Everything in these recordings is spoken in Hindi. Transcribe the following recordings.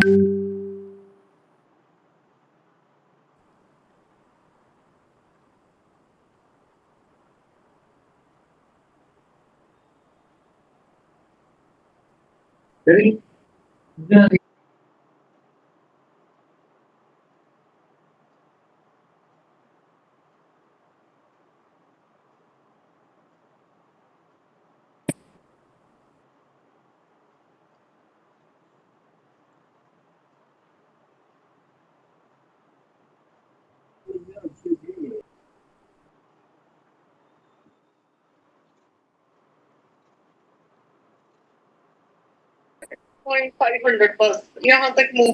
.500 बस यहाँ तक मूव।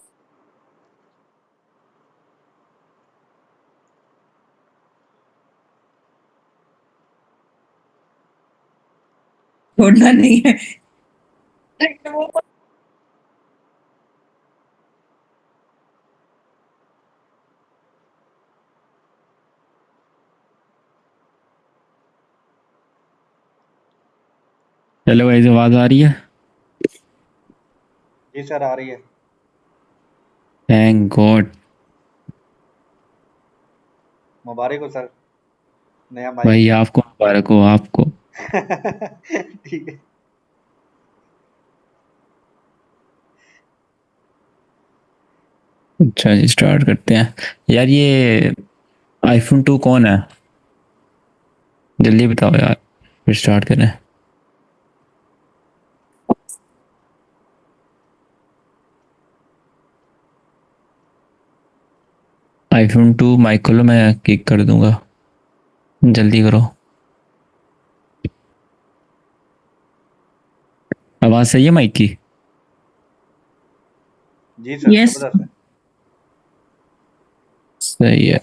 छोड़ना नहीं है। चलो भाई, आवाज आ रही है? जी सर, आ रही है। Thank God. मुबारक हो सर, नया भाई माइक। आपको मुबारक हो, आपको। ठीक है। अच्छा जी, स्टार्ट करते हैं। यार ये आईफोन 2 कौन है? जल्दी बताओ यार, फिर स्टार्ट करें। आईफोन 2 माइक खोलो, मैं किक कर दूंगा। जल्दी करो। आवाज सही है माइक की? जी सर, यस। जबरदस्त है। सही है।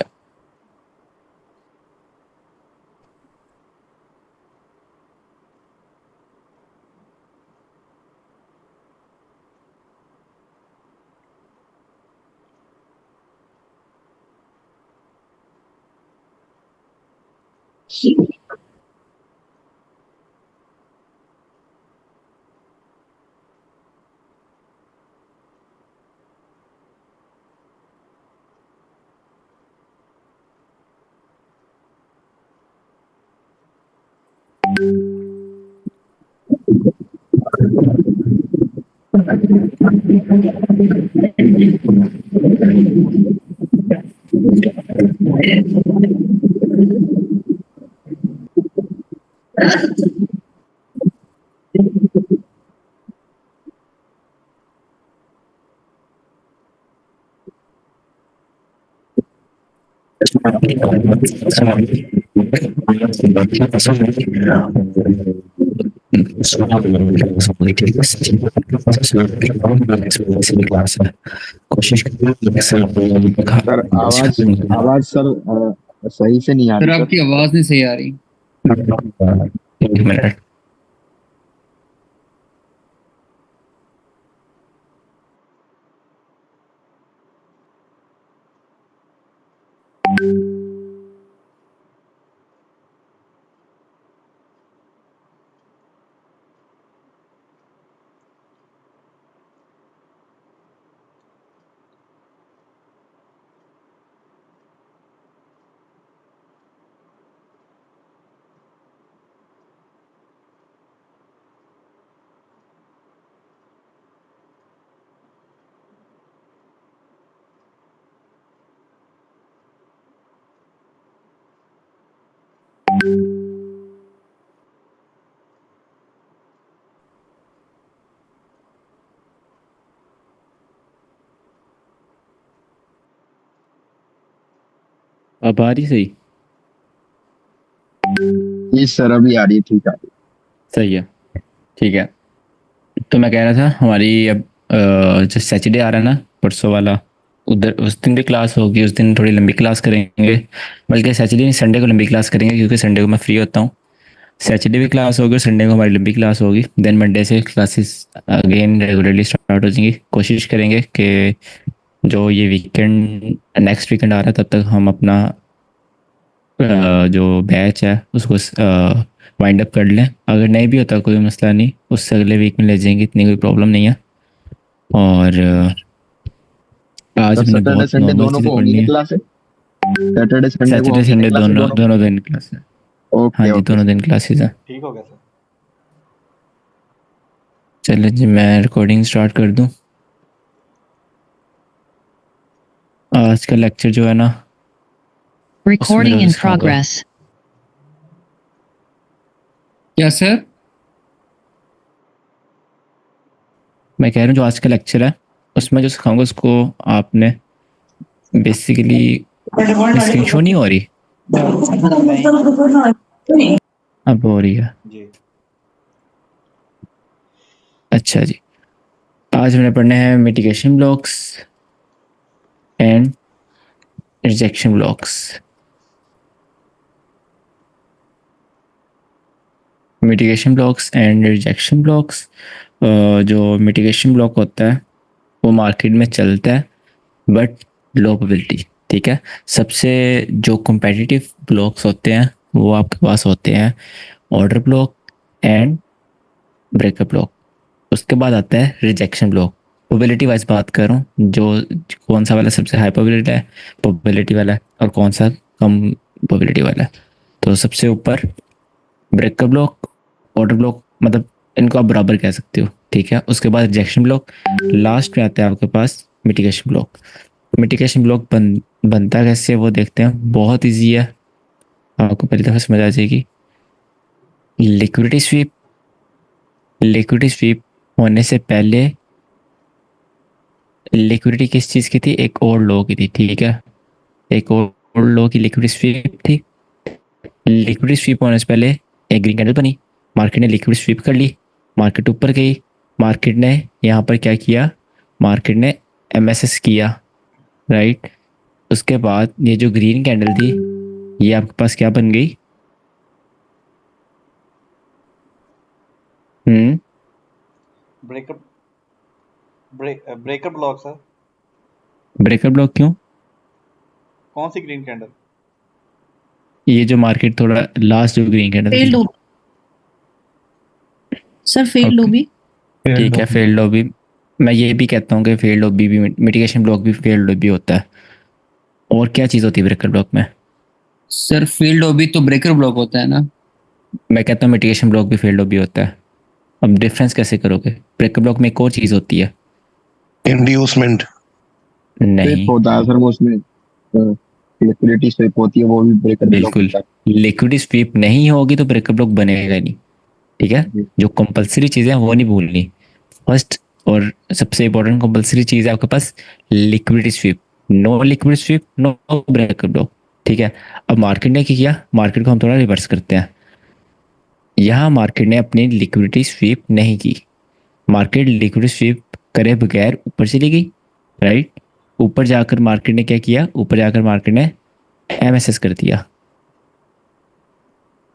कोशिश सर आवाज आवाज सर सही से नहीं आ सर रही सर। आपकी आवाज नहीं सही आ रही। एक मिनट। अब आ रही सही? जी सर अभी आ रही है, ठीक है। सही है, ठीक है। तो मैं कह रहा था, हमारी अब जो सैटरडे आ रहा है ना, परसों वाला, उधर उस दिन भी क्लास होगी। उस दिन थोड़ी लंबी क्लास करेंगे, बल्कि सैटरडे नहीं, संडे को लंबी क्लास करेंगे, क्योंकि संडे को मैं फ्री होता हूँ। सैटरडे भी क्लास होगी और संडे को हमारी लंबी क्लास होगी। देन मंडे से क्लासेस अगेन रेगुलरली स्टार्ट हो जाएंगी। कोशिश करेंगे कि जो ये वीकेंड, नेक्स्ट वीकेंड आ रहा है, तब तक हम अपना जो बैच है उसको वाइंड अप कर लें। अगर नहीं भी होता कोई मसला नहीं, उससे अगले वीक में ले जाएंगे, इतनी कोई प्रॉब्लम नहीं है। और आज सर हमने सैटरडे बहुत संडे नॉर्मल दोनों चीजें को होंगी पढ़नी ना है। क्लास है? सैटरडे संडे को सैटरडे होंगी ना संडे क्लास है दोनों दोनों? दोनों दिन क्लास है। हाँ ओके जी, ओके दोनों सर। दिन क्लासेस हैं। ठीक हो गया सर। चलो जी, मैं रिकॉर्डिंग स्टार्ट कर दूं। आज का लेक्चर जो है ना, Recording उसमें in सिखाऊंगा। progress. क्या सर? मैं कह रहा हूँ जो आज का लेक्चर है उसमें जो सिखाऊंगा उसको आपने बेसिकली स्क्रीन शो नहीं हो रही, अब हो रही है। जी अच्छा जी, आज हमने पढ़ने हैं mitigation blocks and rejection blocks. Mitigation blocks and rejection blocks. जो मिटिगेशन ब्लॉक होता है वो मार्केट में चलता है बट लो प्रोबेबिलिटी, ठीक है। सबसे जो कॉम्पिटिटिव ब्लॉक्स होते हैं वो आपके पास होते हैं order block and breakup block. उसके बाद आता है रिजेक्शन ब्लॉक। प्रोबेबिलिटी वाइज बात कर रहा हूँ, जो कौन सा वाला सबसे हाई प्रोबेबिलिटी वाला है और कौन सा कम प्रोबेबिलिटी वाला है। तो सबसे ऊपर ब्रेकअप ब्लॉक, ऑर्डर ब्लॉक, मतलब इनको आप बराबर कह सकते हो, ठीक है। उसके बाद रिजेक्शन ब्लॉक, लास्ट में आता है आपके पास मिटिगेशन ब्लॉक। मिटिगेशन ब्लॉक बनता कैसे वो देखते हैं। बहुत इजी है, आपको पहली दफा समझ आ जाएगी। लिक्विडिटी स्वीप, लिक्विडिटी स्वीप होने से पहले लिक्विडिटी किस चीज़ की थी, एक और लो की थी, ठीक है। एक और लो की लिक्विडिटी स्वीप थी। लिक्विडिटी स्वीप होने से पहले एक ग्रीन कैंडल बनी, मार्केट ने लिक्विडिटी स्वीप कर ली, मार्केट ऊपर गई, मार्केट ने यहाँ पर क्या किया, मार्केट ने एमएसएस किया, राइट। उसके बाद ये जो ग्रीन कैंडल थी ये आपके पास क्या बन गई, breakup breakup block sir. Breakup block. क्यों? कौन सी ग्रीन कैंडल? ये जो मार्केट थोड़ा लास्ट जो ग्रीन कैंडल फेल्ड थी, हो सर, फेल्ड Okay. लॉबी। ठीक है, फेल्ड लॉबी। मैं ये भी कहता हूँ कि फेल्ड लॉबी भी, मिटिगेशन ब्लॉक भी फेल्ड लॉबी होता है। और क्या चीज़ होती है ब्रेकअप ब्लॉक में? सर फील्ड ओबी तो ब्रेकर ब्लॉक होता है ना। मैं कहता हूँ मिटिगेशन ब्लॉक भी फेल्ड लॉबी होता है। अब डिफरेंस कैसे करोगे? ब्रेकअप ब्लॉक में एक और चीज़ होती है, इंड्यूसमेंट। नहीं स्विप होता है सर, वो उसमें लिक्विडिटी स्विप होती है, वो भी ब्रेकर ब्लॉक बिल्कुल। होता है। लिक्विडिटी स्वीप नहीं होगी तो ब्रेकअप ब्लॉक बनेगा ही नहीं, ठीक है। जी। जो कंपलसरी चीज़ें हैं वो नहीं भूलनी। फर्स्ट और सबसे इंपॉर्टेंट कंपलसरी चीज़ है आपके पास liquidity sweep. No liquidity sweep no breakup block, ठीक है। अब मार्केट ने क्या किया, मार्केट को हम थोड़ा रिवर्स करते हैं। यहाँ मार्केट ने अपनी लिक्विडिटी स्वीप नहीं की, मार्केट लिक्विडिटी स्वीप करे बगैर ऊपर चली गई, राइट। ऊपर जाकर मार्केट ने क्या किया, ऊपर जाकर मार्केट ने एमएसएस कर दिया।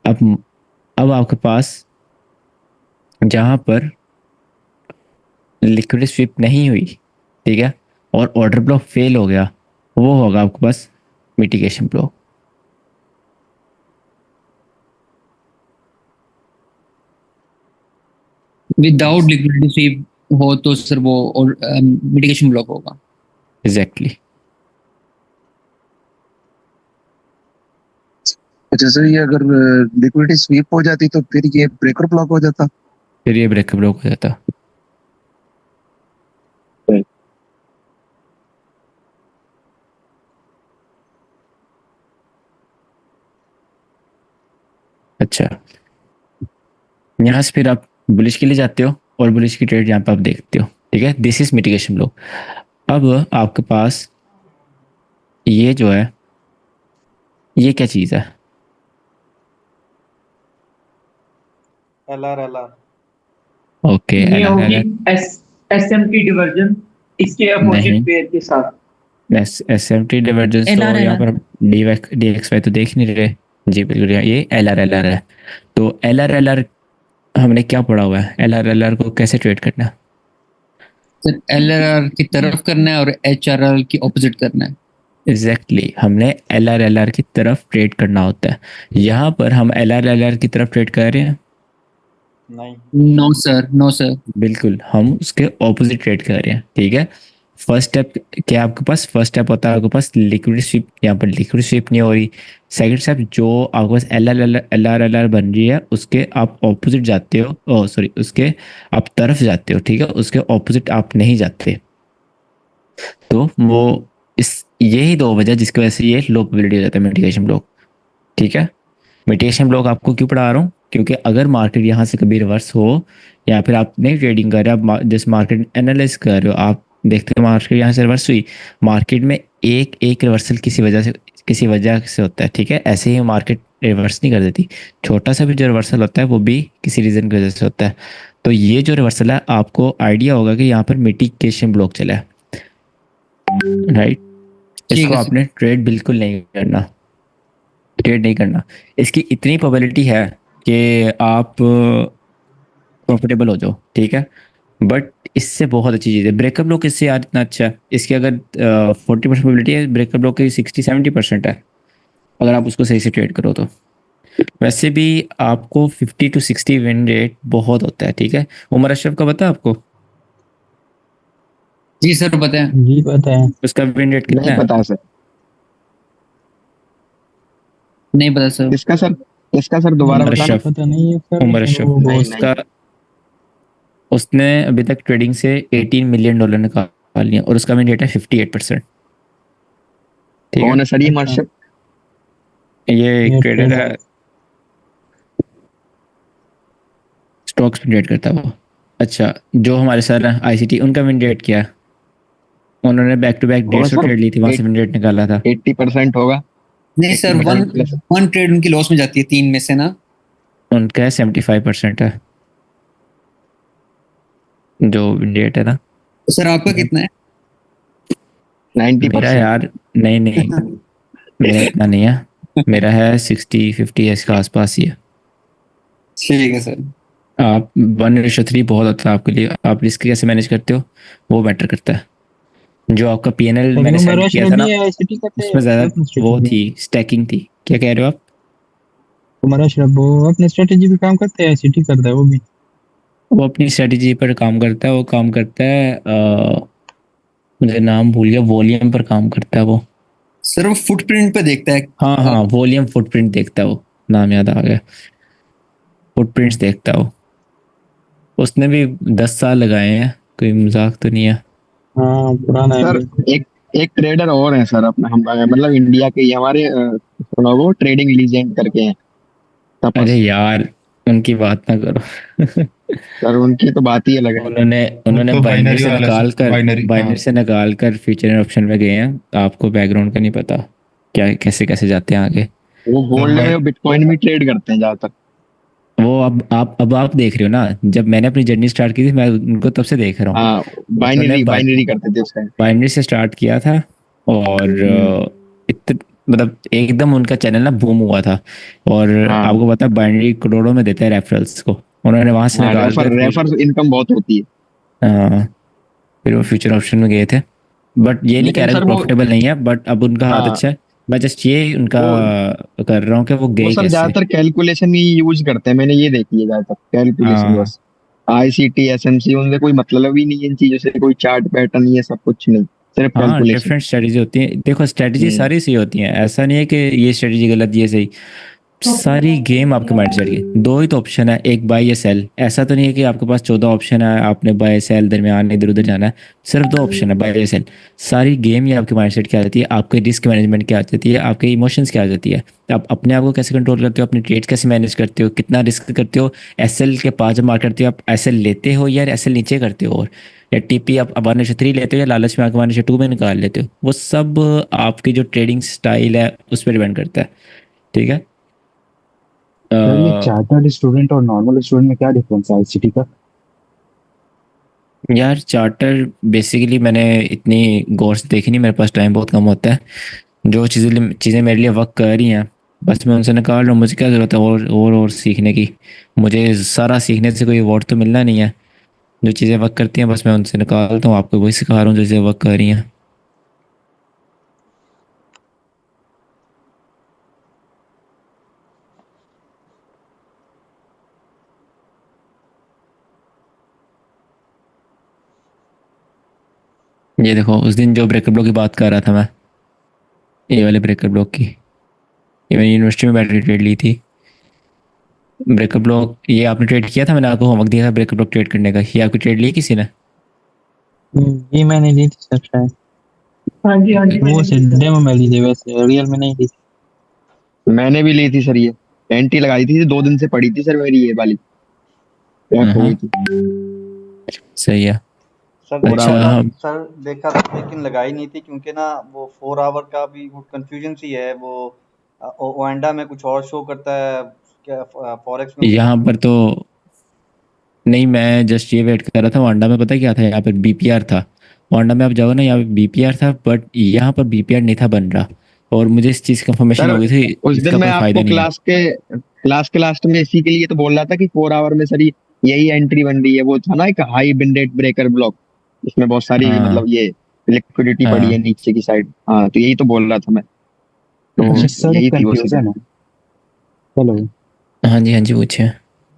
अब आपके पास जहां पर लिक्विडिटी स्वीप नहीं हुई, ठीक है, और ऑर्डर ब्लॉक फेल हो गया, वो होगा आपके पास mitigation block. Without liquidity sweep हो तो सर वो मिटिगेशन ब्लॉक होगा। एग्जैक्टली। अच्छा सर, ये अगर लिक्विडिटी स्वीप हो जाती तो फिर ये ब्रेकर ब्लॉक हो जाता। फिर ये ब्रेकअप ब्लॉक हो जाता। अच्छा, यहाँ से फिर आप बुलिश के लिए जाते हो और बुलिश की ट्रेड यहाँ पे आप देखते हो, ठीक है। This is mitigation block. अब आपके पास ये जो है ये क्या चीज़ है, LR ओके। ये होगी SMT डिवर्जन इसके नहीं। अपोजिट पेयर के साथ। एसएमटी डिवर्जेंस तो LR यहाँ पर DXY तो देख नहीं रहे जी, बिल्कुल। ये LR है। तो LR हमने क्या पढ़ा हुआ है, LR को कैसे ट्रेड करना है? सर LRR की तरफ करना है और HRR की ऑपोजिट करना है। एग्जैक्टली हमने LR की तरफ ट्रेड करना होता है। यहाँ पर हम LR की तरफ ट्रेड कर रहे हैं, नहीं। No sir, no sir. बिल्कुल हम उसके ऑपोजिट ट्रेड कर रहे हैं, ठीक है। फर्स्ट स्टेप क्या है आपके पास? फर्स्ट स्टेप होता है आपके पास लिक्विड स्वीप, यहाँ पर लिक्विड स्वीप नहीं हो रही। सेकंड स्टेप जो आपके पास एल आर बन रही है उसके आप ऑपोजिट जाते हो, ओ सॉरी उसके आप तरफ जाते हो, ठीक है, उसके ऑपोजिट आप नहीं जाते। तो वो इस यही दो वजह जिसकी वजह से ये लो प्रोबेबिलिटी हो जाता है मिटिगेशन ब्लॉक, ठीक है। मिटिगेशन ब्लॉक आपको क्यों पढ़ा रहा हूँ? क्योंकि अगर मार्केट यहाँ से कभी रिवर्स हो या फिर आप नहीं ट्रेडिंग कर रहे हो, आप जैसे मार्केट एनालाइज कर रहे हो, आप देखते हो मार्केट यहाँ से रिवर्स हुई, मार्केट में एक एक रिवर्सल किसी वजह से होता है, ठीक है। ऐसे ही मार्केट रिवर्स नहीं कर देती, छोटा सा भी जो रिवर्सल होता है वो भी किसी रीजन की वजह से होता है। तो ये जो रिवर्सल है आपको आइडिया होगा कि यहाँ पर मिटिगेशन ब्लॉक चला है, राइट। ठीक इसको है सर। आपने ट्रेड बिल्कुल नहीं करना, ट्रेड नहीं करना। इसकी इतनी प्रोबेबिलिटी है कि आप प्रॉफिटेबल हो जाओ, ठीक है। बट इससे बहुत अच्छी चीज़ है ब्रेकअप ब्लॉक, इससे यार इतना अच्छा है। इसकी अगर 40% प्रोबेबिलिटी है, ब्रेकअप ब्लॉक की 60-70% है अगर आप उसको सही से ट्रेड करो तो। वैसे भी आपको 50 to 60 विन रेट बहुत होता है, ठीक है। उमर अशरफ का पता है आपको? जी सर बताएं। जी पता है। उसका विन रेट नहीं कितना है? पता सर। नहीं पता सर। इसका सर दोबारा उमर मुझे भी बताना। अशरफ, पता नहीं है सर, उमर लेकिन अशरफ नहीं नहीं। उसका, उसने अभी तक ट्रेडिंग से $18 मिलियन निकाल लिया और उसका विन रेट है 58%, ठीक है। कौन है सर ये अच्छा, मार्शल? ये एक ये ट्रेडर ट्रेडर। है, स्टॉक्स में ट्रेड करता है वो। अच्छा, जो हमारे सर हैं आईसीटी, उनका विन रेट क्या है? उन्होंने बैक टू बैक डेढ़ होगा सौ सर ट्रेड ली थी, वहां से विन रेट निकाला था। 80% होगा। नहीं eighty sir, one percent plus. One trade उनकी लॉस में जाती है 3 में से ना। उनका है 75% है जो विन रेट है ना। तो सर आपका कितना है? मेरा 90%। यार, नहीं नहीं, मेरा इतना नहीं है, मेरा है 60-50 इसके आसपास ही है। ठीक है सर। आप 1:3 बहुत होता है आपके लिए, आप रिस्क कैसे मैनेज करते हो वो मैटर करता है। जो आपका पीएनएल लेकिन मैंने उमर सेंड किया था अशरफ ना, भी आईसीटी करते हैं, उसमें ज़्यादा अपनी वो स्ट्रेटेजी। थी, स्टैकिंग थी। क्या कह रहे हो आप? उमर अशरफ वो अपनी स्ट्रेटेजी पे काम करते हैं, आईसीटी करता है वो भी। वो अपनी स्ट्रेटजी पर काम करता है, वो काम करता है मुझे नाम भूल गया, वॉल्यूम पर काम करता है वो। सर वो फुटप्रिंट पे देखता है। हाँ हाँ, वॉल्यूम फुटप्रिंट देखता है वो, नाम याद आ गया, फुटप्रिंट्स देखता है वो। उसने भी 10 साल लगाए हैं, कोई मजाक तो नहीं है। हाँ, पुराना है सर बिल्कुल। एक एक ट्रेडर और है सर अपना, हम मतलब इंडिया के ही हमारे सुना वो ट्रेडिंग लीजेंड करके हैं, अरे तपस। यार, उनकी बात ना करो। सर उनकी तो बात ही अलग है। उन्होंने वो उन्होंने तो बाइनरी बाइनरी से वाला निकाल कर, बाइनरी, हाँ। बाइनरी से निकाल कर फ्यूचर एंड ऑप्शन में गए हैं। आपको बैकग्राउंड का नहीं पता क्या, कैसे कैसे जाते हैं आगे। वो तो गोल्ड बाइ में बिटकॉइन भी ट्रेड करते हैं ज्यादातर। वो अब आप देख रहे हो ना, जब मैंने अपनी जर्नी स्टार्ट की थी मैं उनको तब से देख रहा हूँ। हाँ, उन्होंने बाइनरी बाइनरी करते थे उसका। बाइनरी से स्टार्ट किया था और हम्म। मतलब एकदम उनका चैनल ना बूम हुआ था। और हाँ आपको पता है बाइनरी करोड़ों में देता है रेफरल्स को, उन्होंने वहां से हाँ, निकाल रेफर कर फिर रेफर इनकम बहुत होती है। अ, फिर वो फ्यूचर ऑप्शन में गए थे। बट ये नहीं कह लेकिन रहा कि सर वो, प्रॉफिटेबल नहीं है, बट अब उनका हाथ हाँ अच्छा है। मैं जस्ट ये उनका वो कर रहा हूँ कि वो वो गए सर कैसे। ज्यादातर कैलकुलेशन ही यूज करते हैं, मैंने ये देखी है ज्यादातर कैलकुलेशन हाँ बस। आईसीटी एसएमसी उनसे कोई मतलब ही नहीं है इन चीजों से, कोई चार्ट पैटर्न ये सब कुछ नहीं, सिर्फ हाँ, कैलकुलेशन। डिफरेंट स्ट्रेटजी होती है, देखो स्ट्रेटजी हम्म। सारी सही होती हैं, ऐसा नहीं है कि ये स्ट्रेटजी गलत ये सही। सारी गेम आपके माइंड सेट की, दो ही तो ऑप्शन है, एक बाय या सेल। ऐसा तो नहीं है कि आपके पास 14 ऑप्शन है, आपने बाय सेल दरमियान इधर उधर जाना है। सिर्फ दो ऑप्शन है, बाय या सेल। सारी गेम ही आपके माइंड सेट क्या आ जाती है, आपके रिस्क मैनेजमेंट क्या आ जाती है, आपके इमोशंस क्या आ जाती है। आप अपने आप को कैसे कंट्रोल करते हो, अपनी ट्रेड्स कैसे मैनेज करते हो, कितना रिस्क करते हो। एसएल के पास जब मार करते हो, आप एसएल लेते हो या एसएल नीचे करते हो, और या टीपी आप 1:3 लेते हो या लालच में आके 1:2 में निकाल लेते हो, वो सब आपकी जो ट्रेडिंग स्टाइल है उस पर डिपेंड करता है, ठीक है। सर ये चार्टर्ड स्टूडेंट और नॉर्मल स्टूडेंट में क्या डिफरेंस है आईसीटी का? यार चार्टर बेसिकली मैंने इतनी गौर से देखी नहीं, मेरे पास टाइम बहुत कम होता है। जो चीज़ें चीज़ें मेरे लिए वर्क कर रही हैं बस मैं उनसे निकाल रहा हूँ, मुझे क्या ज़रूरत है और सीखने की। मुझे सारा सीखने से कोई अवार्ड तो मिलना नहीं है। जो चीज़ें वर्क करती हैं बस मैं उनसे निकालता हूँ, आपको वही सिखा रहा हूँ जो चीज़ें वर्क कर रही हैं। ये देखो उस दिन जो ब्रेकर ब्लॉक की बात कर रहा था मैं, ये वाले ब्रेकर ब्लॉक की, ये मैंने यूनिवर्सिटी में बैठ के ट्रेड ली थी। ब्रेकर ब्लॉक ये आपने ट्रेड किया था, मैंने आपको होमवर्क दिया था ब्रेकर ब्लॉक ट्रेड करने का, ये आपकी ट्रेड ली किसी ने? ये मैंने ली थी सर शायद। हाँ जी हाँ जी वो डेमो में ली थी, वैसे रियल में नहीं ली थी। मैंने भी ली थी सर, ये एंटी लगाई थी, 2 दिन से पड़ी थी सर मेरी ये वाली, क्रैक हो गई थी। सही है। सर अच्छा, देखा हाँ। सर देखा था, लेकिन लगाई नहीं थी क्योंकि ना वो 4 आवर का भी वो कंफ्यूजन सी है। वो ओएंडा में कुछ और शो करता है, क्या फॉरेक्स में यहाँ पर तो नहीं, मैं जस्ट ये वेट कर रहा था। वांडा में पता है क्या था, यहाँ पर बीपीआर था। वांडा में आप जाओ ना, यहाँ पे बीपीआर था, बट यहाँ पर बीपीआर नहीं था बन रहा, और मुझे इस चीज़ की कंफर्मेशन सर हो गई थी उस दिन इसका मैं कोई फायदा आपको नहीं है। क्लास के लास्ट में इसी के लिए तो बोल रहा था कि 4 आवर में सर यही एंट्री बन रही है। वो था ना एक हाई बिन रेट ब्रेकर ब्लॉक, इसमें बहुत सारी हाँ मतलब ये लिक्विडिटी पड़ी है हाँ नीचे की साइड। हाँ तो यही तो बोल रहा था मैं, तो अच्छा सर, यही एक थी वो सीधा। कंफ्यूजन है। हेलो हाँ जी, हाँ जी, पूछिए।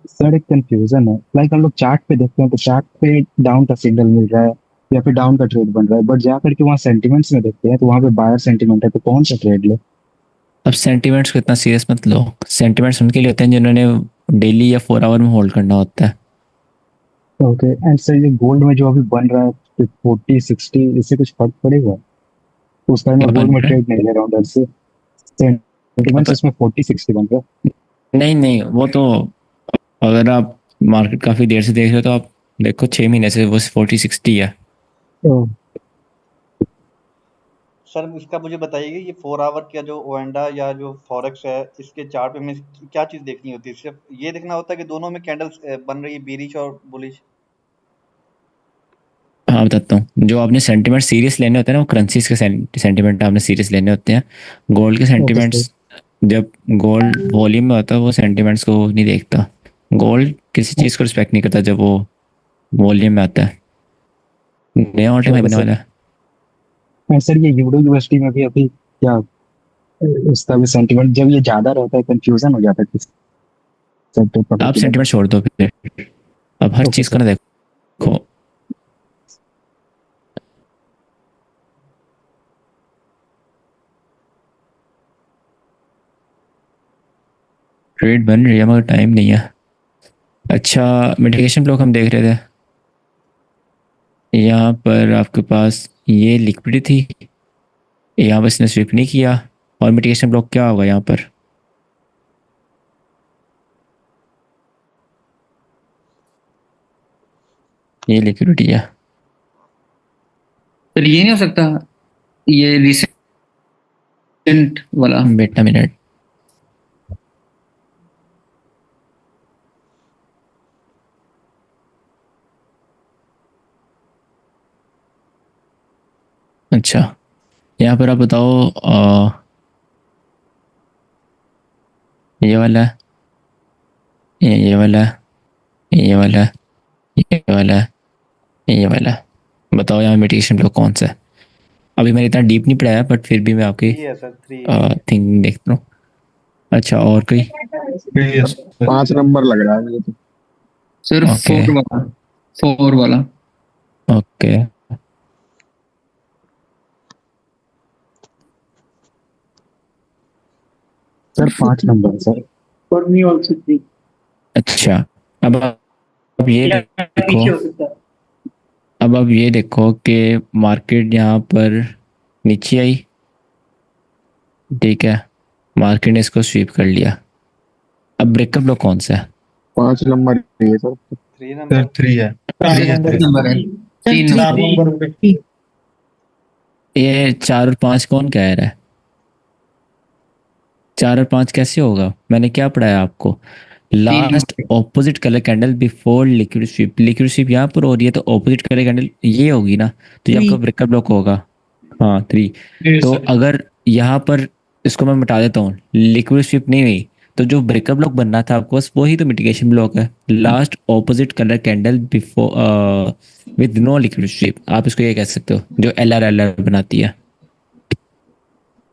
सर, एक कंफ्यूजन है। लाइक हम लोग चार्ट पे देखते हैं तो चार्ट पे डाउन का सिग्नल मिल रहा है या फिर डाउन का ट्रेड बन रहा है, बट जा करके वहाँ सेंटिमेंट्स में देखते हैं तो वहाँ पे बायर सेंटिमेंट है, तो कौन सा ट्रेड ले? अब सेंटिमेंट्स को इतना सीरियस मत लो। सेंटिमेंट्स उनके लिए होते हैं जिन्होंने डेली या 4 आवर में होल्ड करना होता है। ओके, एंड सर ये गोल्ड में जो अभी बन रहा है 40-60, इससे कुछ फर्क पड़ेगा? उस टाइम क्या में गोल्ड बन में रहा है? ट्रेड नहीं ले रहा हूँ डर से। सेंटिमेंट्स अब इसमें 40-60 बन रहा है। नहीं नहीं, वो तो अगर आप मार्केट काफ़ी देर से देख रहे हो तो आप देखो 6 महीने से वो 40-60 है। तो सर इसका मुझे बताइए, ये 4 आवर का जो ओएंडा या जो फॉरेक्स है, इसके चार्ट पे में क्या चीज़ देखनी होती है? सिर्फ ये देखना होता है कि दोनों में कैंडल्स बन रही है, बीरिश और बुलिश? हाँ बताता हूँ, जो आपने सेंटिमेंट सीरियस लेने होते हैं ना, वो करेंसीज के सेंटिमेंट आपने सीरियस लेने होते हैं। गोल्ड के ओके सर। सेंटिमेंट्स, जब गोल्ड वॉल्यूम में होता है वो सेंटिमेंट्स को नहीं देखता। गोल्ड किसी चीज़ को रिस्पेक्ट नहीं करता जब वो वॉल्यूम में आता है। नया ऑल टाइम हाई ओके बनने सर। वाला है। सर ये यूरो यूएसडी में भी अभी क्या उसका भी सेंटिमेंट जब ये ज्यादा रहता है कंफ्यूजन हो जाता है किस सेक्टर आप पर्टिकुलर? सेंटिमेंट छोड़ दो फिर, अब हर ओके चीज़ को सर। ना देखो। ट्रेड बन रही है मगर टाइम नहीं है। अच्छा, मिटिगेशन ब्लॉक हम देख रहे थे, यहाँ पर आपके पास ये लिक्विडिटी थी, यहाँ पर इसने स्विप नहीं किया, और मिटिगेशन ब्लॉक क्या होगा यहाँ पर? ये लिक्विडिटी है। सर ये नहीं हो सकता, ये रिसेंट वाला? बेटा मिनट, अच्छा यहाँ पर आप बताओ, ये वाला है, ये वाला है, ये वाला है, ये वाला है, ये वाला है। बताओ यहाँ मिटिगेशन ब्लॉक कौन सा है? अभी मैंने इतना डीप नहीं पढ़ाया, बट फिर भी मैं आपकी 3 है सर, 3। थिंकिंग देखता हूँ। अच्छा, और कोई? 5 नंबर लग रहा है मुझे तो। सर ओके 4 वाला, 4 वाला। ओके, सर 5 नंबर है सर। For me also 3. अच्छा। अब ये या देखो, पीछे हो सकता है। अब ये देखो कि मार्केट यहाँ पर नीचे आई, ठीक है, मार्केट ने इसको स्वीप कर लिया। अब ब्रेकअप ब्लॉक कौन सा है? 5 नंबर ये सर। 3 नंबर। 3 है। नंबर है, 3 नंबर। ये 4 और 5 कौन कह रहा है? 4 और 5 कैसे होगा? मैंने क्या पढ़ाया आपको? Last opposite colour candle before liquid sweep. Liquid sweep यहाँ पर हो रही है तो ऑपोजिट कलर कैंडल ये होगी ना, तो ये आपका ब्रेकअप ब्लॉक होगा। हाँ 3। तो अगर यहाँ पर इसको मैं मिटा देता हूँ, लिक्विड स्वीप नहीं हुई, तो जो ब्रेकअप ब्लॉक बनना था आपको बस वही तो मिटिगेशन ब्लॉक है। Last opposite colour candle before with no liquid sweep, आप इसको ये कह सकते हो, जो एल आर बनाती है।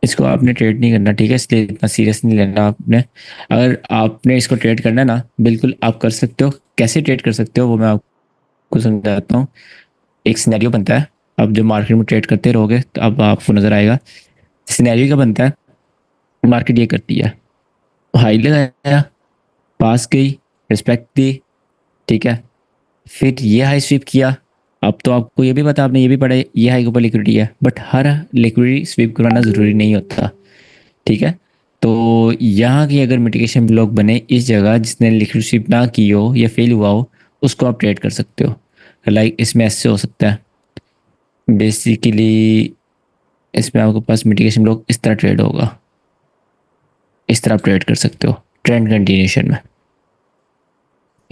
इसको आपने ट्रेड नहीं करना, ठीक है, इसलिए इतना सीरियस नहीं लेना आपने। अगर आपने इसको ट्रेड करना है ना, बिल्कुल आप कर सकते हो। कैसे ट्रेड कर सकते हो वो मैं आपको समझाता हूँ। एक सिनेरियो बनता है, अब जब मार्केट में ट्रेड करते रहोगे तो अब आपको नजर आएगा सिनेरियो क्या बनता है। मार्केट ये करती है, हाई लगाया, पास गई, रिस्पेक्ट दी, ठीक है, फिर ये हाई स्वीप किया। अब तो आपको ये भी पता, आपने ये भी पढ़ा है, ये हाई के ऊपर लिक्विडिटी है, बट हर लिक्विडिटी स्वीप करवाना ज़रूरी नहीं होता, ठीक है। तो यहाँ की अगर मिटिगेशन ब्लॉक बने इस जगह जिसने लिक्विड स्वीप ना की हो या फेल हुआ हो, उसको आप ट्रेड कर सकते हो। लाइक इसमें ऐसे हो सकता है बेसिकली, इसमें आपके पास मिटिगेशन ब्लॉक इस तरह ट्रेड होगा, इस तरह आप ट्रेड कर सकते हो ट्रेंड कंटिन्यूशन में।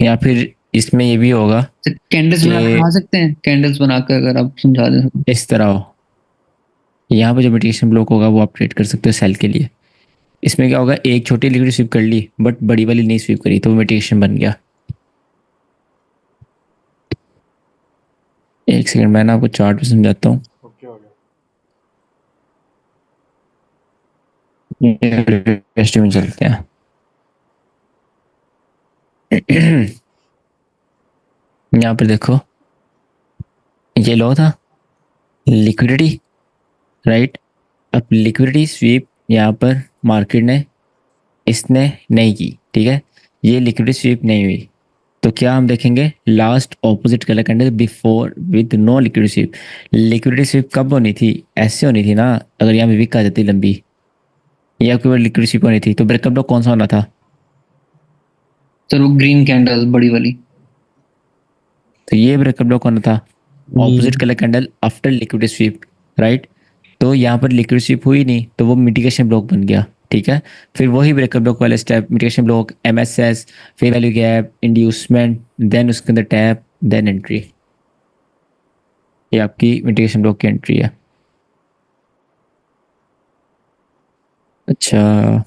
या फिर इसमें ये भी होगा कैंडल्स बना कि आ सकते हैं, कैंडल्स बनाकर अगर आप समझा दें तो। इस तरह हो, यहाँ पे जो मिटिगेशन ब्लॉक होगा वो आप ट्रेड कर सकते हो सेल के लिए। इसमें क्या होगा, एक छोटी लिक्विड स्वीप कर ली बट बड़ी वाली नहीं स्वीप करी तो वो मिटिगेशन बन गया। एक सेकंड मैं ना आपको चार्ट पे समझाता हूँ। ओके हो गया। टेस्ट में चलते हैं। यहाँ पर देखो ये लो था लिक्विडिटी, राइट। अब लिक्विडिटी स्वीप यहाँ पर मार्केट ने इसने नहीं की, ठीक है, ये लिक्विडिटी स्वीप नहीं हुई, तो क्या हम देखेंगे last opposite colour candle before with no liquidity sweep. Liquidity sweep कब होनी थी, ऐसे होनी थी ना, अगर यहाँ पे विक आ जाती लंबी, ये आपके ऊपर लिक्विडिटी स्वीप होनी थी, तो ब्रेकअप ब्लॉक कौन सा होना था, सर वो ग्रीन कैंडल बड़ी वाली। तो ये ब्रेकअप ब्लॉक होना था opposite colour candle after liquidity SVEEP, right. तो यहाँ पर लिक्विड स्वीप हुई नहीं तो वो मिटिगेशन ब्लॉक बन गया, ठीक है। फिर वही ब्रेकअप ब्लॉक वाले step, mitigation block, MSS, fair value gap, inducement, then उसके अंदर टैप, देन एंट्री। ये आपकी मिटिगेशन ब्लॉक की एंट्री है। अच्छा,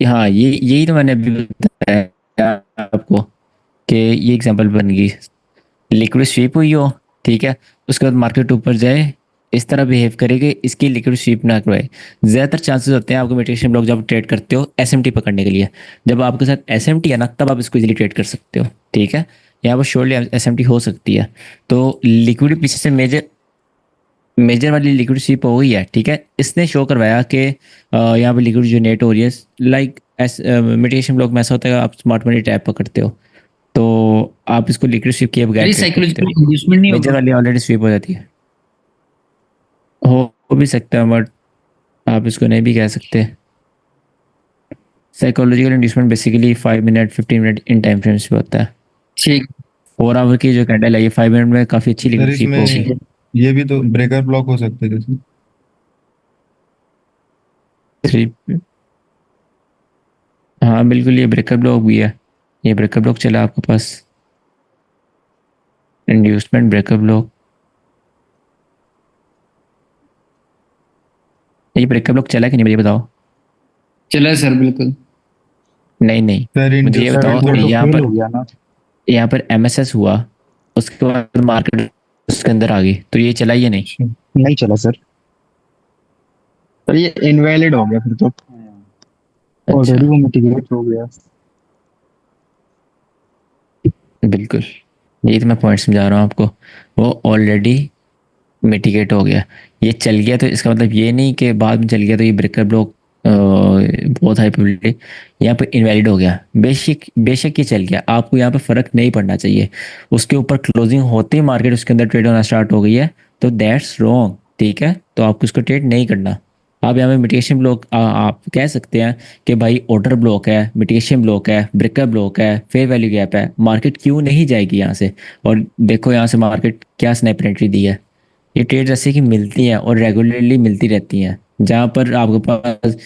हाँ ये यही तो मैंने अभी बताया आपको कि ये एग्जांपल बन गई। लिक्विड स्वीप हुई हो, ठीक है, उसके बाद मार्केट ऊपर जाए, इस तरह बिहेव करेगी, इसकी लिक्विड स्वीप ना करवाए। ज़्यादातर चांसेस होते हैं आपको मिटिगेशन ब्लॉक जब ट्रेड करते हो एसएमटी पकड़ने के लिए, जब आपके साथ एसएमटी है ना तब आप इसको इजीली ट्रेड कर सकते हो, ठीक है। यहाँ पर श्योरली एसएमटी हो सकती है। तो लिक्विड पीछे से मेजर मेजर वाली लिक्विड स्वीप हो गई है, ठीक है, इसने शो करवाया कि यहाँ पे लिक्विड जनरेट हो रही है। लाइक मिटिगेशन ब्लॉक में ऐसा होता है आप स्मार्ट मनी टैप पकड़ते हो तो आप इसको लिक्विड स्वीप किए बगैर ये ट्रेड करते साइकोलॉजिकल हो, इंड्यूसमेंट नहीं मेजर होगा? वाली ऑलरेडी स्वीप हो जाती है। हो भी सकता है बट आप इसको नहीं भी कह सकते। Psychological inducement basically 5 minute 15 minute in time frames पे होता है। ठीक। 4 आवर की जो कैंडल है ये 5 मिनट में काफी अच्छी सर लिक्विड स्वीप होगी। इसमें ये भी तो ब्रेकर ब्लॉक हो सकते हैं जैसे। 3 हाँ बिल्कुल, ये ब्रेकर ब्लॉक भी है, ये ब्रेकर ब्लॉक चला आपके पास, इंड्यूसमेंट ब्रेकर ब्लॉक, ये ब्रेकर ब्लॉक चला कि नहीं मुझे बताओ। चला है सर, बिल्कुल। नहीं नहीं, सर मुझे ये सर बताओ वो तो यहाँ फेल पर, हो गया ना। यहाँ पर एमएसएस हुआ उसके बाद मार्केट उसके अंदर आ गई तो ये चला या नहीं। नहीं चला सर, सर ये इनवैलिड हो गया फिर तो। अच्छा ऑलरेडी वो मिटिगेट हो गया। बिल्कुल, यही तो मैं पॉइंट समझा रहा हूँ आपको, वो ऑलरेडी मिटिगेट हो गया। ये चल गया तो इसका मतलब ये नहीं कि बाद में चल गया तो ये ब्रेकर ब्लॉक बहुत हाई प्रोबेबिलिटी यहाँ पे इनवैलिड हो गया। बेशक बेशक ये चल गया, आपको यहाँ पे फ़र्क नहीं पड़ना चाहिए। उसके ऊपर क्लोजिंग होते ही मार्केट उसके अंदर ट्रेड होना स्टार्ट हो गई है तो दैट्स रॉन्ग, ठीक है। तो आपको इसको ट्रेड नहीं करना। आप यहाँ पे मिटिगेशन ब्लॉक आप कह सकते हैं कि भाई ऑर्डर ब्लॉक है, मिटिगेशन ब्लॉक है, ब्रेकर ब्लॉक है, फेयर वैल्यू गैप है, मार्केट क्यों नहीं जाएगी यहाँ से। और देखो यहाँ से मार्केट क्या स्नैप एंट्री दी है। ये ट्रेड ऐसे की मिलती हैं और रेगुलरली मिलती रहती हैं, जहाँ पर आपके पास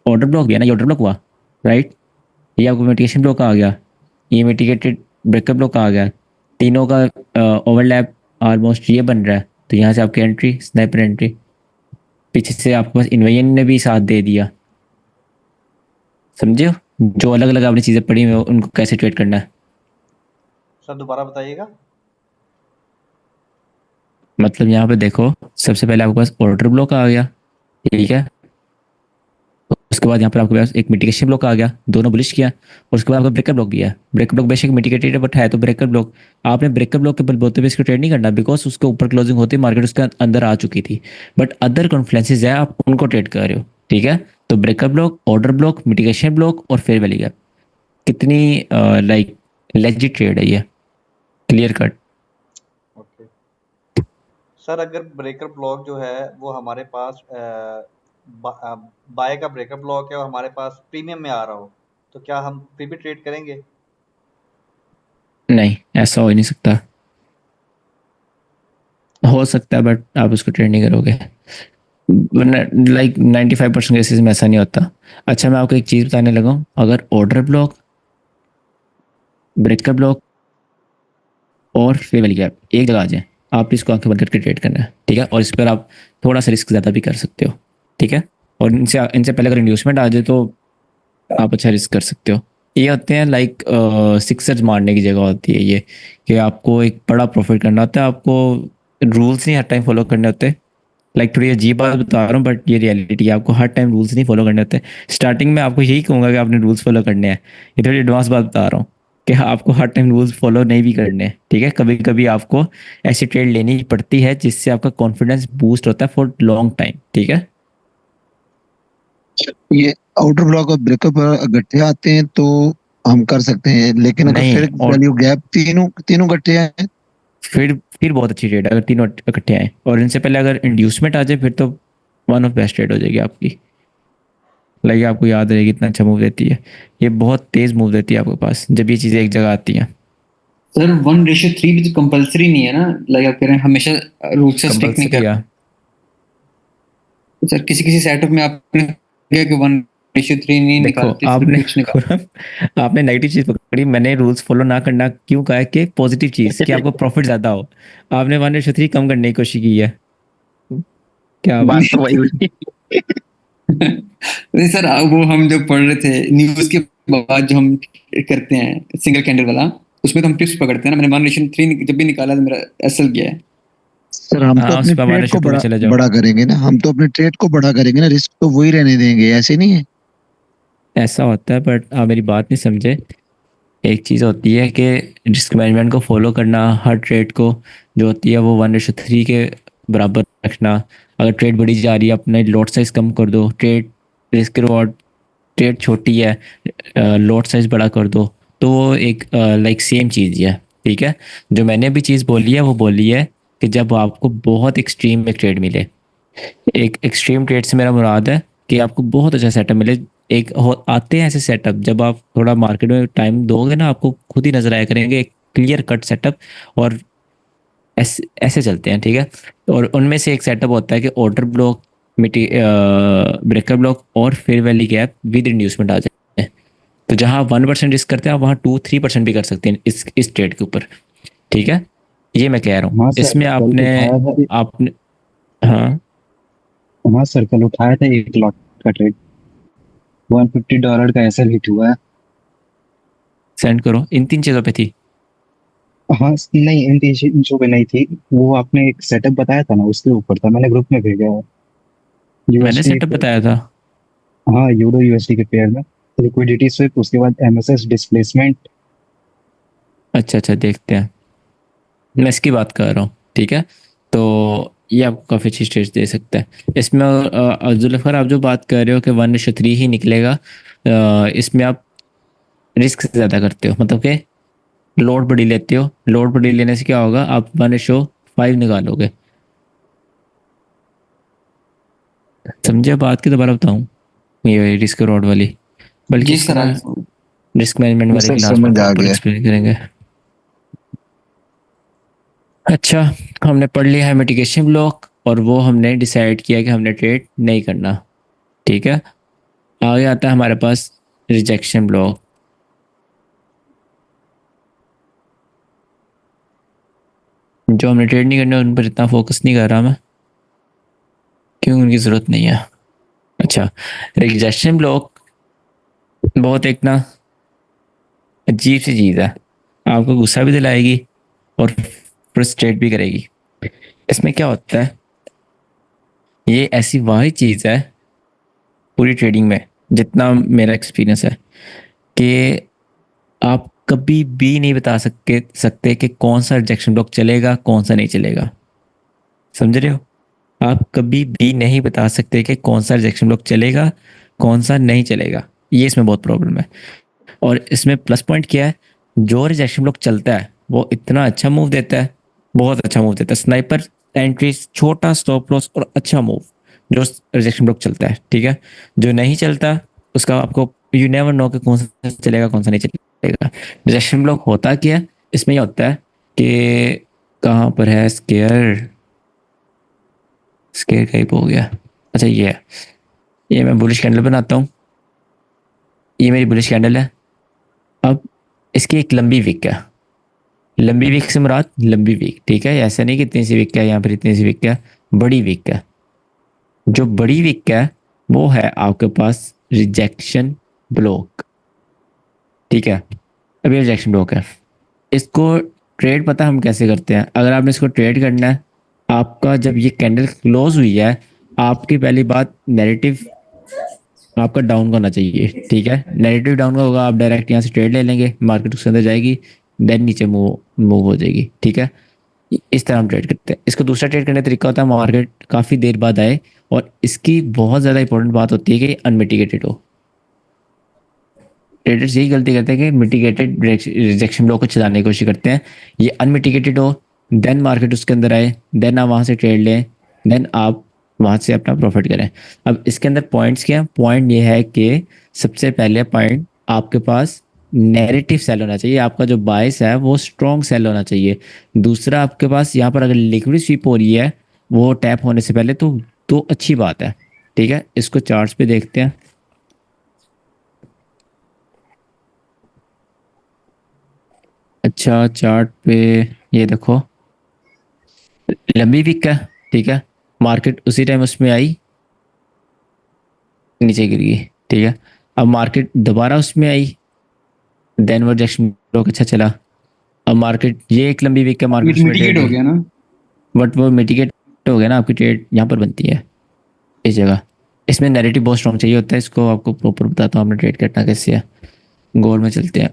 ऑर्डर ब्लॉक भी है ना, ये ऑर्डर ब्लॉक हुआ, राइट, ये आपको मिटिगेशन ब्लॉक आ गया, ये मिटिगेटेड ब्रेकअप ब्लॉक आ गया, तीनों का ओवरलैप ऑलमोस्ट ये बन रहा है, तो यहाँ से आपकी एंट्री स्नाइपर एंट्री, पीछे से आपके पास इन्वेजन ने भी साथ दे दिया। समझे हो? जो अलग अलग आपने चीज़ें पढ़ी हुई हैं, उनको कैसे ट्रेड करना है। सर दोबारा बताइएगा। मतलब यहाँ पे देखो सबसे पहले आपके पास ऑर्डर ब्लॉक आ गया, ठीक है, उसके बाद यहाँ पर आपके पास एक मिटिगेशन ब्लॉक आ गया, दोनों बुलिश किया, और उसके बाद आपका ब्रेकर ब्लॉक भी है। ब्रेकर ब्लॉक बेशक मिटिगेटेड है बट है तो ब्रेकर ब्लॉक। आपने ब्रेकर ब्लॉक के बलबूते पे इसको ट्रेड नहीं करना, बिकॉज उसके ऊपर क्लोजिंग होती मार्केट उसके अंदर आ चुकी थी, बट अदर कॉन्फ्लुएंसेस है आप उनको ट्रेड कर रहे हो, ठीक है। तो breaker block, order block, mitigation block और फेयर वैल्यू गैप, कितनी लाइक लेजिट ट्रेड है ये, क्लियर कट। ओके सर, अगर ब्रेकर ब्लॉक जो है वो हमारे पास बाय का ब्रेकर ब्लॉक है और हमारे पास प्रीमियम में आ रहा हो, तो क्या हम फिर भी ट्रेड करेंगे? नहीं, ऐसा हो ही नहीं सकता। हो सकता है बट आप उसको ट्रेड नहीं करोगे, लाइक 95% केसेस में ऐसा नहीं होता। अच्छा, मैं आपको एक चीज़ बताने लगा हूँ, अगर ऑर्डर ब्लॉक, ब्रेकर ब्लॉक और फेयर वैल्यू गैप एक जगह आ जाए, आप इसको आंखें बंद करके ट्रेड करना है, ठीक है। और इस पर आप थोड़ा सा रिस्क ज़्यादा भी कर सकते हो, ठीक है। और इनसे इनसे पहले अगर इंड्यूसमेंट आ जाए तो आप अच्छा रिस्क कर सकते हो। ये होते हैं लाइक सिक्सर्स मारने की जगह होती है ये, कि आपको एक बड़ा प्रॉफिट करना होता है, आपको रूल्स नहीं हर टाइम फॉलो करने होते। लाइक थोड़ी अजीब बात बता रहा हूँ बट ये रियलिटी है, आपको हर टाइम रूल्स नहीं फॉलो करने होते। स्टार्टिंग में आपको यही कहूँगा कि आपने रूल्स फॉलो करने हैं, ये थोड़ी एडवांस बात बता रहा हूँ कि आपको हर टाइम रूल्स फॉलो नहीं भी करने हैं, ठीक है। कभी कभी आपको ऐसी ट्रेड लेनी पड़ती है जिससे आपका कॉन्फिडेंस बूस्ट होता है फॉर लॉन्ग टाइम, ठीक है। ये आउटर ब्लॉक और ब्रेकअप गट्ठे आते हैं तो हम कर सकते हैं, लेकिन अगर नहीं, फिर और वैल्यू गैप तीनों तीनों गट्ठे आए फिर बहुत अच्छी ट्रेड है अगर तीनों इकट्ठे आए, और इनसे पहले अगर इंड्यूसमेंट आ जाए फिर तो वन ऑफ बेस्ट ट्रेड हो जाएगी आपकी। लाइक आपको याद रहेगी इतना अच्छा मूव देती है ये, बहुत तेज मूव देती है आपके पास जब ये चीज़ें एक जगह आती हैं। सर 1:3 भी तो कंपलसरी नहीं है ना, लाइक आप कह रहे हैं हमेशा रूल से स्टिक नहीं कंपल्सरी कर। है। सर किसी किसी सेटअप में आपने कहा कि 1:3 नहीं देखो निकालते, फिर आपने कुछ निकाल। आपने नेगेटिव चीज पकड़ी, मैंने रूल्स फॉलो ना करना क्यों कहा है कि एक पॉजिटिव चीज कि आपको प्रॉफिट ज्यादा हो। आपने 1:3 कम करने की कोशिश की है, क्या बात बात। तो वही हुई। नहीं सर, वो हम जो पढ़ रहे थे न्यूज के बाद जो हम करते हैं सिंगल कैंडल वाला, उसमें तो हम टिप्स पकड़ते हैं ना। मैंने 1:3 जब भी निकाला तो मेरा एसएल गया है। सर हम तो हाँ, उस अपने पर ट्रेड को 1:2 में चले जाओ। बड़ा करेंगे ना, हम तो अपने ट्रेड को बड़ा करेंगे ना, रिस्क तो वही रहने देंगे, ऐसे नहीं है। ऐसा होता है बट आप मेरी बात नहीं समझे। एक चीज़ होती है कि रिस्क मैनेजमेंट को फॉलो करना, हर ट्रेड को जो होती है वो 1:3 के बराबर रखना। अगर ट्रेड बढ़ी जा रही है अपने लॉट साइज कम कर दो, ट्रेड रिस्क रिवॉर्ड, ट्रेड छोटी है लॉट साइज बड़ा कर दो, तो वो एक लाइक सेम चीज़ ही है, ठीक है। जो मैंने अभी चीज़ बोली है वो बोली है कि जब आपको बहुत एक्सट्रीम एक ट्रेड मिले, एक एक्सट्रीम ट्रेड से मेरा मुराद है कि आपको बहुत अच्छा सेटअप मिले। आते हैं ऐसे सेटअप जब आप थोड़ा मार्केट में टाइम दोगे ना, आपको खुद ही नजर आया करेंगे एक क्लियर कट सेटअप, और ऐसे ऐसे चलते हैं, ठीक है। और उनमें से एक सेटअप होता है कि ऑर्डर ब्लॉक, मिटी ब्रेकर ब्लॉक और fair value gap with inducement आ जाए। तो जहाँ 1% रिस्क करते हैं आप वहाँ 2-3% भी कर सकते हैं इस ट्रेड के ऊपर, ठीक है। ये मैं कह रहा हूँ हाँ सर, इसमें कल आपने हाँ हाँ सर, कल उठाया था एक लॉट का ट्रेड, $150 का ऐसा हिट हुआ है। सेंड करो, इन 3 चीज़ों पे थी। हाँ नहीं, इन तीन चीजों पे नहीं थी, वो आपने एक सेटअप बताया था ना उसके ऊपर था, मैंने ग्रुप में भेजा है। मैंने यूएसडी, सेटअप बताया था। हाँ यूडो यूएसडी के पेयर में लिक्विडिटी स्विप, उसके बाद एमएसएस डिस्प्लेसमेंट। अच्छा अच्छा, देखते हैं, मैं इसकी बात कर रहा हूँ, ठीक है। तो ये आपको काफ़ी अच्छी स्टेज दे सकता है इसमें। जुल्फर, आप जो बात कर रहे हो कि 1:3 ही निकलेगा, इसमें आप रिस्क ज़्यादा करते हो, मतलब कि लोड बड़ी लेते हो। लोड बड़ी लेने से क्या होगा, आप 1:5 निकालोगे। समझे बात की, दोबारा बताऊँ, ये रिस्क रॉड वाली, बल्कि जी इसके सर, बाद रिस्क मैनेजमेंट वाली सर क्लास में समझ आ प्रॉपर गया। एक्सप्लेन करेंगे। अच्छा, हमने पढ़ लिया है मिटिगेशन ब्लॉक, और वो हमने डिसाइड किया कि हमने ट्रेड नहीं करना, ठीक है। आगे आता है हमारे पास रिजेक्शन ब्लॉक। जो हमने ट्रेड नहीं करना उन पर इतना फोकस नहीं कर रहा मैं, क्यों, उनकी ज़रूरत नहीं है। अच्छा, रिजेक्शन ब्लॉक बहुत एक ना अजीब सी चीज़ है, आपको गुस्सा भी दिलाएगी और फ्रस्ट्रेट भी करेगी। इसमें क्या होता है, ये ऐसी वाही चीज़ है पूरी ट्रेडिंग में जितना मेरा एक्सपीरियंस है कि आप कभी भी नहीं बता सकते कि कौन सा रिजेक्शन ब्लॉक चलेगा कौन सा नहीं चलेगा। समझ रहे हो? आप कभी भी नहीं बता सकते कि कौन सा रिजेक्शन ब्लॉक चलेगा कौन सा नहीं चलेगा। ये इसमें बहुत प्रॉब्लम है। और इसमें प्लस पॉइंट क्या है, जो रिजेक्शन ब्लॉक चलता है वो इतना अच्छा मूव देता है, बहुत अच्छा मूव देता है। स्नाइपर एंट्री, छोटा स्टॉप लॉस और अच्छा मूव जो रिजेक्शन ब्लॉक चलता है, ठीक है। जो नहीं चलता उसका आपको यू नेवर नो कि कौन सा चलेगा कौन सा नहीं चलेगा। रिजेक्शन ब्लॉक होता क्या है, इसमें यह होता है कि कहाँ पर है स्केयर, स्केयर कहीं हो गया। अच्छा ये है, ये मैं बुलिश कैंडल बनाता हूँ, ये मेरी बुलिश कैंडल है। अब इसकी एक लंबी विक है, लंबी विक से मुराद लंबी विक, ठीक है। ऐसा नहीं कि इतनी सी विक है यहाँ पर, इतनी सी विक है, बड़ी विक है। जो बड़ी विक है वो है आपके पास रिजेक्शन ब्लॉक, ठीक है। अब ये रिजेक्शन ब्लॉक है, इसको ट्रेड पता हम कैसे करते हैं। अगर आपने इसको ट्रेड करना है, आपका जब ये कैंडल क्लोज हुई है, आपकी पहली बात नैरेटिव आपका डाउन का होना चाहिए, ठीक है। नैरेटिव डाउन का होगा, आप डायरेक्ट यहाँ से ट्रेड ले लेंगे, मार्केट उसके अंदर जाएगी, देन नीचे मूव मूव हो जाएगी, ठीक है। इस तरह हम ट्रेड करते हैं। इसको दूसरा ट्रेड करने का तरीका होता है मार्केट काफ़ी देर बाद आए, और इसकी बहुत ज़्यादा इंपॉर्टेंट बात होती है कि अनमिटिगेटेड हो। ट्रेडर्स यही गलती करते हैं कि मिटिगेटेड रिजेक्शन ब्लॉक को चलाने की कोशिश करते हैं। ये अनमिटिगेटेड हो, देन मार्केट उसके अंदर आए, देन आप वहाँ से ट्रेड लें, देन आप वहाँ से अपना प्रॉफिट करें। अब इसके अंदर पॉइंट्स क्या हैं? पॉइंट ये है कि सबसे पहले पॉइंट आपके पास नैरेटिव सेल होना चाहिए, आपका जो बायस है वो स्ट्रॉन्ग सेल होना चाहिए। दूसरा आपके पास यहाँ पर अगर लिक्विड स्वीप हो रही है वो टैप होने से पहले, तो अच्छी बात है, ठीक है। इसको चार्ट्स पे देखते हैं। अच्छा चार्ट पे ये देखो, लंबी विक है, ठीक है। मार्केट उसी टाइम उसमें आई, नीचे गिर गई, ठीक है। अब मार्केट दोबारा उसमें आई, देन वो रिजेक्शन ब्लॉक अच्छा चला। अब मार्केट, ये एक लंबी विक है, मार्केट उसमें मिटिगेट ट्रेड हो हुई, गया ना। बट वो मिटिगेट हो गया ना, आपकी ट्रेड यहाँ पर बनती है इस जगह। इसमें नैरेटिव बहुत स्ट्रॉन्ग चाहिए होता है, इसको आपको प्रॉपर बताता हूँ हमने ट्रेड करना कैसे है। गोल्ड में चलते हैं,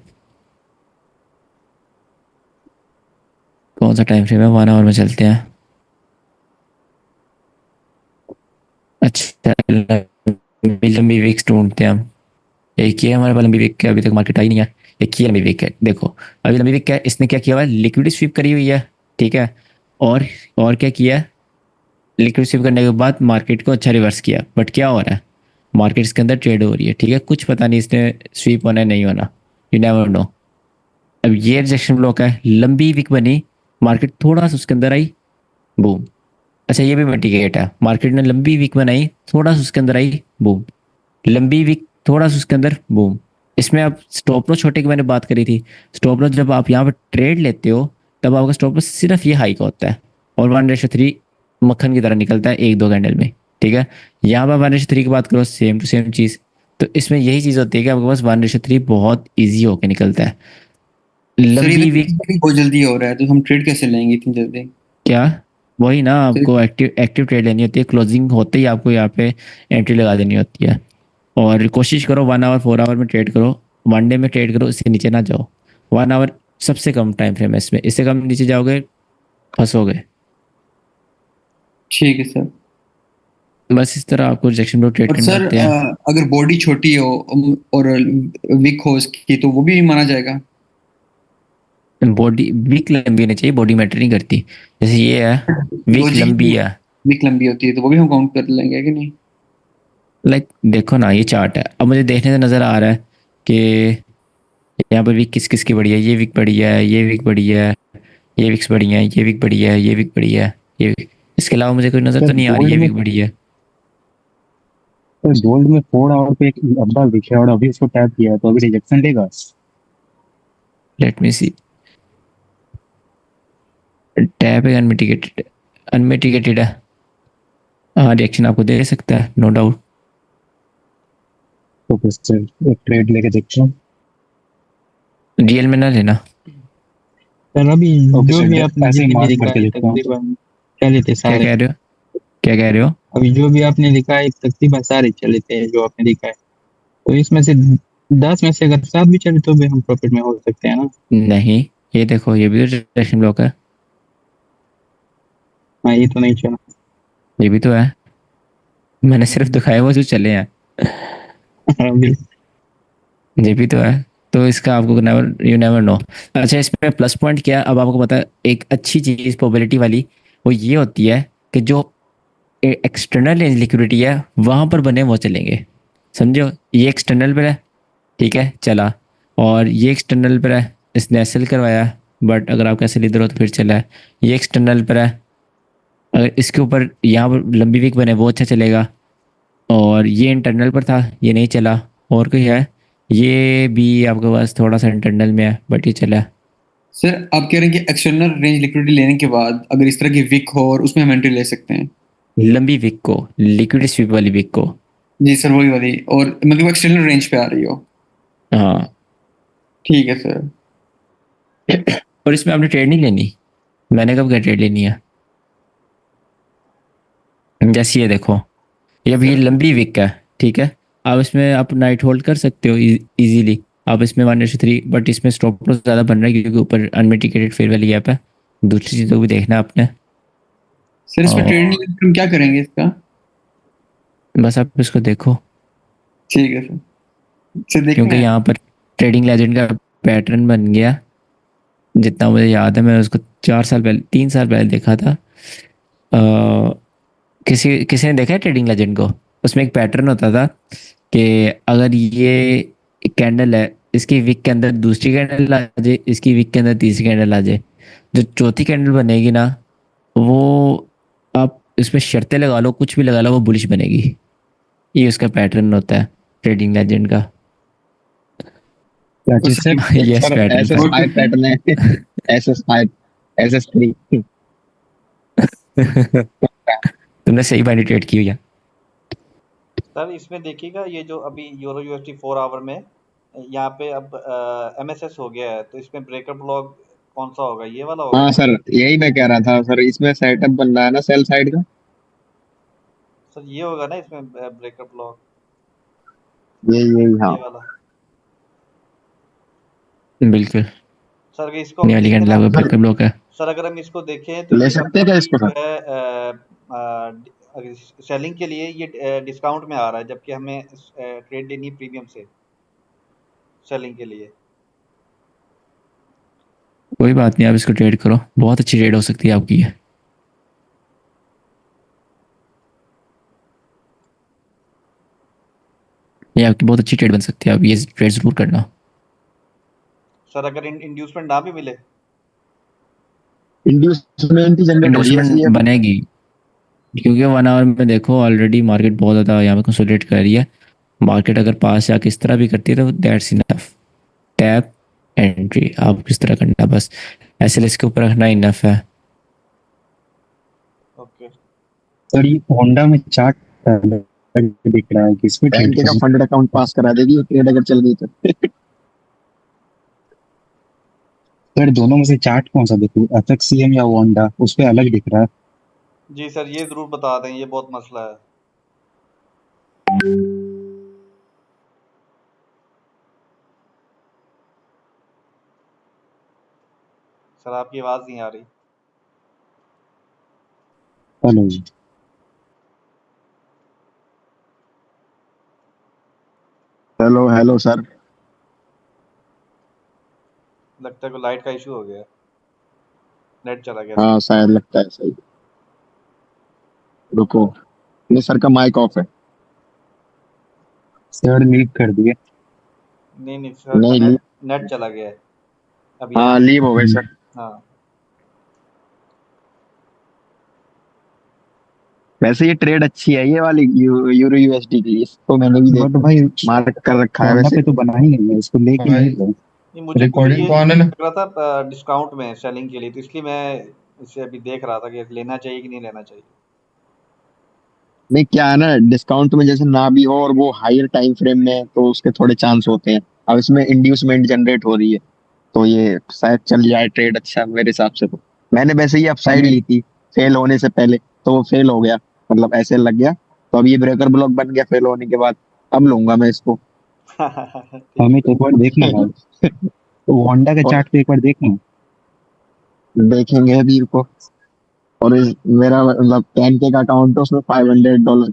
कौन सा टाइम फ्रेम है, 1 आवर में चलते हैं। अच्छा लंबी लंबी विक्स ढूंढते हैं हम। एक ही है हमारे पास लंबी विक है, अभी तक मार्केट आई नहीं है। एक ही लंबी विक है, देखो अभी लंबी विक है, इसने क्या किया हुआ है, लिक्विड स्वीप करी हुई है, ठीक है। और और क्या किया, लिक्विड स्वीप करने के बाद मार्केट को अच्छा रिवर्स किया, बट क्या हो रहा है, मार्केट इसके अंदर ट्रेड हो रही है, ठीक है। कुछ पता नहीं इसने स्वीप होना है नहीं होना, यू नेवर नो। अब ये रिजेक्शन ब्लॉक है, लंबी विक बनी, मार्केट थोड़ा सा उसके अंदर आई, बूम। अच्छा ये भी मिटिगेट है, मार्केट ने लंबी विक बनाई, थोड़ा सा उसके अंदर आई, बूम। लंबी विक, थोड़ा सा उसके अंदर, बूम। इसमें आप स्टॉप लॉस छोटे की मैंने बात करी थी, स्टॉप लॉस जब आप यहाँ पर ट्रेड लेते हो तब आपका स्टॉप लॉस सिर्फ ये हाई का होता है, और 1:3 मक्खन की तरह निकलता है एक दो कैंडल में, ठीक है। यहाँ पर 1:3 की बात करो, सेम टू सेम चीज़। तो इसमें यही चीज़ होती है कि आपके पास 1:3 बहुत ईजी होकर निकलता है। सर ये लंबी तो विक बहुत जल्दी हो रहा है, तो हम ट्रेड कैसे लेंगे इतनी जल्दी? क्या, वही ना, सर आपको एक्टिव ट्रेड लेनी होती है, क्लोजिंग होते ही आपको यहाँ पे एंट्री लगा देनी होती है। और कोशिश करो 1 आवर 4 आवर में ट्रेड करो, 1 डे में ट्रेड करो, इससे नीचे ना जाओ। 1 आवर सबसे कम टाइम फ्रेम है इसमें, इससे कम नीचे जाओगे फंसोगे। ठीक है सर। बस इस तरह आपको रिजेक्शन ब्लॉक ट्रेड और करने सर होते हैं। अगर बॉडी छोटी हो और वीक हो उसकी, तो वो भी माना जाएगा? बॉडी वीक लंबी होनी चाहिए, बॉडी मैटर नहीं करती। जैसे ये है, वीक लॉजिक लंबी है, वीक लंबी होती है तो वो भी हम काउंट कर लेंगे कि नहीं? लाइक देखो ना ये चार्ट है, अब मुझे देखने से नज़र आ रहा है कि यहाँ पर वीक किस किस की बड़ी है, ये वीक बड़ी है, ये वीक बड़ी है, ये विक्स बड़ी है, ये वीक बड़ी है, ये वीक बड़ी है, ये इसके अलावा मुझे कोई नज़र सर तो नहीं आ रही गोल्ड है में वीक बड़ी है। सर गोल्ड में 4 आवर पे एक लंबा विक है और अभी उसको टैप किया है तो अभी रिजेक्शन देगा। लेट मी सी, टैप है अनमिटिगेटेड, अनमिटिगेटेड है, हाँ रिएक्शन आपको दे सकता है नो डाउट। तो फिर सर एक ट्रेड लेके देखते हैं। रियल में ना लेना। सर अभी ओके जो सर, भी आपने ऐसे ही जितने मार्क लिखा करके है देखता हूँ। तकरीबन चले थे क्या सारे। कह रहे हो, क्या कह रहे हो? अभी जो भी आपने लिखा है तकरीबन सारे चले थे जो आपने लिखा है। तो इसमें से 10 में से अगर 7 भी चले तो भी हम प्रॉफिट में हो सकते हैं ना। नहीं, ये देखो ये भी तो रिजेक्शन ब्लॉक है, हाँ ये तो नहीं चला। ये भी तो है, मैंने सिर्फ दिखाया वो जो चले हैं, अभी ये भी तो है। तो इसका आपको नेवर, यू नेवर नो। अच्छा, इसमें प्लस पॉइंट क्या है, अब आपको पता है एक अच्छी चीज प्रोबेबिलिटी वाली, वो ये होती है कि जो एक्सटर्नल लिक्विडिटी है वहां पर बने वो चलेंगे। समझो, ये एक्सटर्नल पर है, ठीक है, चला, और ये एक्सटर्नल पर है, इसने एसएल करवाया, बट अगर आप कैसे इधर हो तो फिर चला है। ये एक्सटर्नल पर है, अगर इसके ऊपर यहाँ पर लंबी वीक बने वो अच्छा चलेगा, और ये इंटरनल पर था, ये नहीं चला। और कोई है, ये भी आपके पास थोड़ा सा इंटरनल में है बट ये चला। सर आप कह रहे हैं कि एक्सटर्नल रेंज लिक्विडिटी लेने के बाद अगर इस तरह की विक हो और उसमें हम एंट्री ले सकते हैं? लंबी वीक को, लिक्विड स्वीप वाली वीक को। जी सर, वही वाली, और मतलब एक्सटर्नल रेंज पे आ रही हो। हाँ, ठीक है सर। और इसमें आपने ट्रेड नहीं लेनी, मैंने कब क्या ट्रेड लेनी है। जैसे ये देखो, ये अभी ये लंबी वीक है, ठीक है, आप इसमें आप नाइट होल्ड कर सकते हो इजीली, आप इसमें 1:3, बट इसमें स्टॉप लॉस ज़्यादा बन रहा है क्योंकि ऊपर अनमिटिगेटेड फेयर वैल्यू गैप है। दूसरी चीज़ों को भी देखना है आपने। सर इसमें और ट्रेड नहीं लेते तो हम क्या करेंगे इसका? बस आप इसको देखो, ठीक है सर, सर देखना क्योंकि है। यहाँ पर ट्रेडिंग लेजेंड का पैटर्न बन गया, जितना मुझे याद है मैंने उसको 4 साल पहले, 3 साल पहले देखा था। किसी किसी ने देखा है ट्रेडिंग लेजेंड को, उसमें एक पैटर्न होता था कि अगर ये कैंडल है, इसकी वीक के अंदर दूसरी कैंडल आ जाए, इसकी वीक के अंदर तीसरी कैंडल आ जाए, जो चौथी कैंडल बनेगी ना, वो आप इसमें शर्तें लगा लो, कुछ भी लगा लो, वो बुलिश बनेगी। ये उसका पैटर्न होता है ट्रेडिंग लेजेंड का। क्या चीज? Sir yes, sir pattern S S था। फाइव पैटर्न है। SS5 SS3। तुमने सही बाइनरी ट्रेड की हुई है। सर इसमें देखिएगा ये जो अभी यूरो यूएसडी 4 आवर में यहाँ पे अब एमएसएस हो गया है, तो इसमें ब्रेकर ब्लॉक कौन सा होगा, ये वाला होगा? हाँ सर, यही मैं कह रहा था सर, इसमें सेटअप बन रहा है ना सेल साइड का। सर ये होगा ना इसमें ब्रेकर ब्लॉक, यही हाँ। ये वाला। बिल्कुल, सर अगर इसको हम ये वाली देखें कैंडल ना, आपका ब्रेकर ब्लॉक है। सर अगर हम इसको देखें तो ले ये सकते हैं क्या इसको जो सर? है सेलिंग के लिए ये डिस्काउंट में आ रहा है, जबकि हमें ट्रेड लेनी है प्रीमियम से सेलिंग के लिए। कोई बात नहीं, आप इसको ट्रेड करो, बहुत अच्छी ट्रेड हो सकती है आपकी ये। ये आपकी बहुत अच्छी ट्रेड बन सकती है, आप ये ट्रेड जरूर करना। सर अगर इंड्यूसमेंट ना भी मिले, इंड्यूसमेंट ही जनरेट हो रही है इन्वेस्टमेंट इसलिए। बनेगी, क्योंकि 1 आवर में देखो ऑलरेडी मार्केट बहुत ज़्यादा यहाँ पे कंसोलिडेट कर रही है। मार्केट अगर पास या किस तरह भी करती है तो दैट्स इनफ। टैप एंट्री आप किस तरह करना, बस एसएलएस के ऊपर रखना इनफ है। ओके। सर ये होंडा में चार्ट दिख रहा है कि इसमें बैंक का फंडेड अकाउंट पास करा देगी ट्रेड अगर चल गई तो। सर दोनों में से चार्ट कौन सा देखूं, एफएक्ससीएम या होंडा, उस पे अलग दिख रहा है। जी सर ये जरूर बता दें, ये बहुत मसला है। सर आपकी आवाज नहीं आ रही। Hello ji. Hello hello sir. लगता है कोई लाइट का इशू हो गया, नेट चला गया। हाँ शायद लगता है सही। रुको, नहीं सर का माइक ऑफ है। सर लीव कर दिए। नहीं सर, नहीं नेट चला गया है अभी। हाँ लीव हो गए सर। हाँ वैसे ये ट्रेड अच्छी है ये वाली यूरो यूएसडी की, इसको मैंने भी बट भाई मार्क कर रखा है होंडा वैसे। पे तो बना ही नहीं है, इसको लेके नहीं गए। नहीं, मुझे रिकॉर्डिंग ये तो आने ना। लग रहा था डिस्काउंट में सेलिंग के लिए, तो इसलिए मैं इसे अभी देख रहा था कि लेना चाहिए कि नहीं लेना चाहिए। नहीं क्या है ना, डिस्काउंट में जैसे ना भी हो और वो हायर टाइम फ्रेम में तो उसके थोड़े चांस होते हैं। अब इसमें इंड्यूसमेंट जनरेट हो रही है तो ये शायद चल जाए ट्रेड अच्छा मेरे हिसाब से। तो मैंने वैसे ही अपसाइड ली थी फेल होने से पहले, तो वो फेल हो गया, मतलब ऐसे लग गया। तो अब ये ब्रेकर ब्लॉक बन गया फेल होने के बाद, अब लूंगा मैं इसको। हमें तो एक बार देखना है, वांडा का और चार्ट पे एक बार देखना। देखेंगे वीर को। और मेरा मतलब 10K का अकाउंट है, उसमें $500